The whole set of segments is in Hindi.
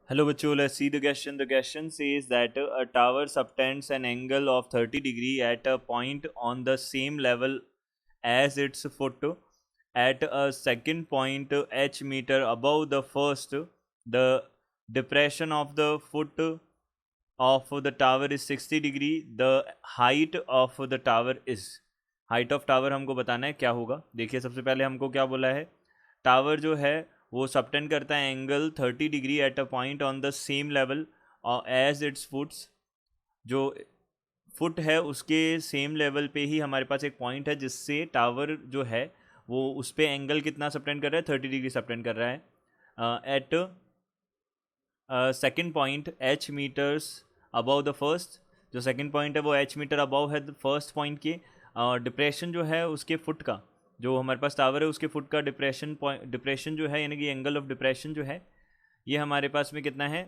Hello, bachcho. Let's see the question. The question says that a tower subtends an angle of 30 degree at a point on the same level as its foot. At a second point h meter above the first, the depression of the foot of the tower is 60 degree. The height of the tower is, height of tower हमको बताना है क्या होगा. देखिए सबसे पहले हमको क्या बोला है, टावर जो है वो सबटेंड करता है angle 30 degree at a point on the same level as its foots. जो फुट है उसके सेम लेवल पे ही हमारे पास एक पॉइंट है जिससे टावर जो है वो उस पर एंगल कितना सबटेंड कर रहा है, 30 डिग्री सबटेंड कर रहा है. At second point H metres above the first, जो सेकेंड पॉइंट है वो एच मीटर अबव है फर्स्ट पॉइंट के. डिप्रेशन जो है उसके फुट का, जो हमारे पास टावर है उसके फुट का डिप्रेशन जो है यानी कि एंगल ऑफ डिप्रेशन जो है ये हमारे पास में कितना है,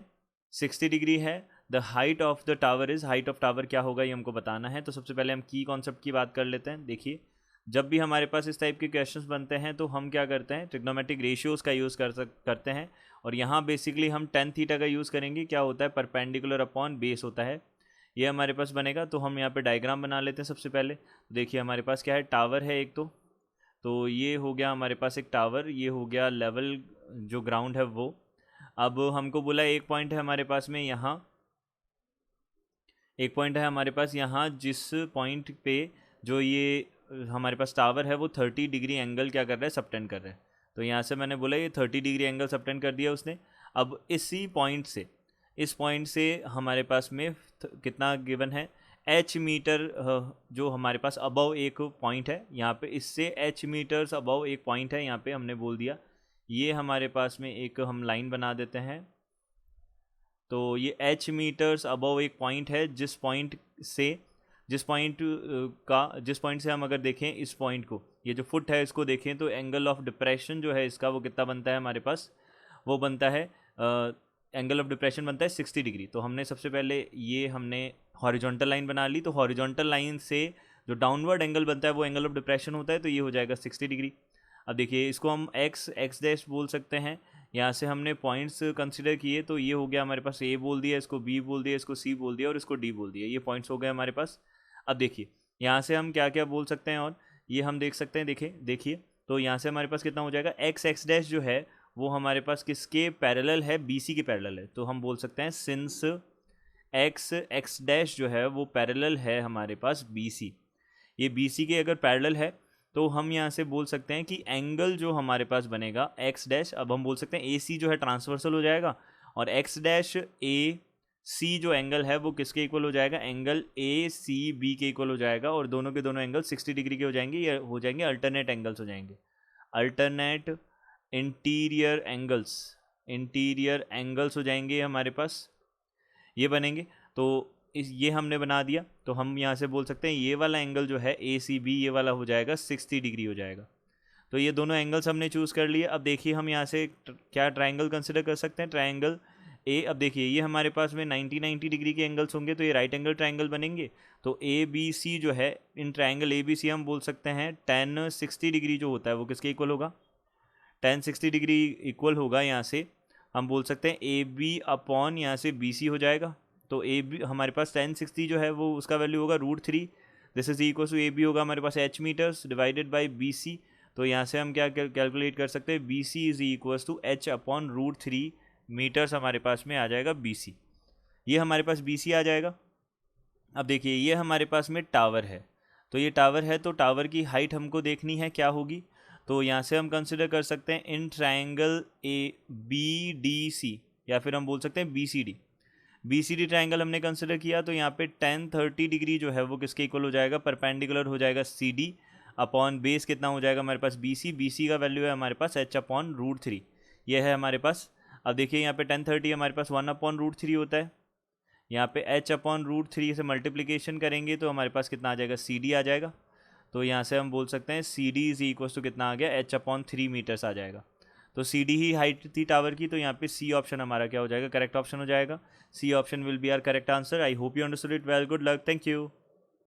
60 डिग्री है. The height of the tower is, height of tower क्या होगा ये हमको बताना है. तो सबसे पहले हम की कॉन्सेप्ट की बात कर लेते हैं. देखिए जब भी हमारे पास इस टाइप के क्वेश्चंस बनते हैं तो हम क्या करते हैं, ट्रिग्नोमेट्रिक रेशियोज़ का यूज़ करते हैं. और यहाँ बेसिकली हम टेन थीटा का यूज़ करेंगे. क्या होता है, परपेंडिकुलर अपॉन बेस होता है. ये हमारे पास बनेगा. तो हम यहाँ पे डायग्राम बना लेते हैं सबसे पहले. देखिए हमारे पास क्या है, टावर है एक. तो ये हो गया हमारे पास एक टावर, ये हो गया लेवल जो ग्राउंड है वो. अब हमको बोला एक पॉइंट है हमारे पास में यहाँ, एक पॉइंट है हमारे पास यहाँ जिस पॉइंट पे जो ये हमारे पास टावर है वो 30 डिग्री एंगल क्या कर रहा है, सबटेंड कर रहा है. तो यहाँ से मैंने बोला ये 30 डिग्री एंगल सबटेंड कर दिया उसने. अब इसी पॉइंट से, इस पॉइंट से हमारे पास में कितना गिवन है, एच मीटर जो हमारे पास अबव एक पॉइंट है यहाँ पे, इससे एच मीटर्स अबव एक पॉइंट है यहाँ पे हमने बोल दिया. ये हमारे पास में एक हम लाइन बना देते हैं. तो ये एच मीटर्स अबव एक पॉइंट है जिस पॉइंट से, जिस पॉइंट से हम अगर देखें इस पॉइंट को, ये जो फुट है इसको देखें तो एंगल ऑफ डिप्रेशन जो है इसका वो कितना बनता है हमारे पास, वो बनता है एंगल ऑफ डिप्रेशन बनता है 60 डिग्री. तो हमने सबसे पहले ये हमने हॉरिजॉन्टल लाइन बना ली. तो हॉरिजॉन्टल लाइन से जो डाउनवर्ड एंगल बनता है वो एंगल ऑफ डिप्रेशन होता है. तो ये हो जाएगा 60 डिग्री. अब देखिए इसको हम एक्स डैश बोल सकते हैं. यहाँ से हमने पॉइंट्स कंसिडर किए तो ये हो गया हमारे पास, ए बोल दिया, इसको बी बोल दिया, इसको सी बोल दिया और इसको डी बोल दिया. ये पॉइंट्स हो गए हमारे पास. अब देखिए यहाँ से हम क्या क्या बोल सकते हैं और ये हम देख सकते हैं. देखिए तो यहाँ से हमारे पास कितना हो जाएगा, एक्स डैश जो है वो हमारे पास किसके पैरेलल है, बी सी के पैरेलल है. तो हम बोल सकते हैं सिंस एक्स डैश जो है वो पैरेलल है हमारे पास बी सी, ये बी सी के अगर पैरेलल है तो हम यहाँ से बोल सकते हैं कि एंगल जो हमारे पास बनेगा एक्स डैश, अब हम बोल सकते हैं ए सी जो है ट्रांसवर्सल हो जाएगा और एक्स डैश ए सी जो एंगल है वो किसके इक्वल हो जाएगा, एंगल ए सी बी के इक्वल हो जाएगा. और दोनों के दोनों एंगल 60 डिग्री के हो जाएंगे. ये हो जाएंगे अल्टरनेट एंगल्स हो जाएंगे, अल्टरनेट इंटीरियर एंगल्स हो जाएंगे हमारे पास, ये बनेंगे. तो ये हमने बना दिया. तो हम यहाँ से बोल सकते हैं ये वाला एंगल जो है ए सी बी, ये वाला हो जाएगा 60 डिग्री हो जाएगा. तो ये दोनों एंगल्स हमने चूज़ कर लिए. अब देखिए हम यहाँ से क्या ट्राइंगल कंसिडर कर सकते हैं, ट्राइंगल ए. अब देखिए ये हमारे पास में 90 डिग्री के एंगल्स होंगे तो ये राइट एंगल ट्राइंगल बनेंगे. तो ए बी सी जो है, इन ट्राइंगल ए बी सी हम बोल सकते हैं tan 60 डिग्री जो होता है वो किसके इक्वल होगा, tan 60 डिग्री इक्वल होगा यहाँ से हम बोल सकते हैं ए बी अपॉन यहाँ से बी सी हो जाएगा. तो ए बी हमारे पास tan 60 जो है वो उसका वैल्यू होगा √3. This is equal to A B होगा हमारे पास H metres divided by B C. तो यहाँ से हम क्या कैलकुलेट कर सकते हैं, B C is equal to H upon √3 metres हमारे पास में आ जाएगा बी सी. ये हमारे पास बी सी आ जाएगा. अब देखिए ये हमारे पास में टावर है. तो ये टावर है तो टावर की हाइट हमको देखनी है क्या होगी. तो यहाँ से हम कंसिडर कर सकते हैं in triangle A B D C, या फिर हम बोल सकते हैं बी सी डी ट्राइंगल हमने कंसिडर किया. तो यहाँ पे tan 30 डिग्री जो है वो किसके इक्वल हो जाएगा, परपेंडिकुलर हो जाएगा सी डी अपॉन बेस कितना हो जाएगा हमारे पास बी सी का वैल्यू है हमारे पास एच अपॉन √3, ये है हमारे पास. अब देखिए यहाँ पे tan 30 हमारे पास 1 अपॉन √3 होता है. यहाँ पे h अपॉन √3 से मल्टीप्लिकेशन करेंगे तो हमारे पास कितना आ जाएगा, सी डी आ जाएगा. तो यहाँ से हम बोल सकते हैं C D is equal to कितना आ गया, एच अपॉन 3 मीटर्स आ जाएगा. तो सी डी ही हाइट थी टावर की. तो यहाँ पे सी ऑप्शन हमारा क्या हो जाएगा, करेक्ट ऑप्शन हो जाएगा. C option will be our correct answer. I hope you understood it well. Good luck. Thank you.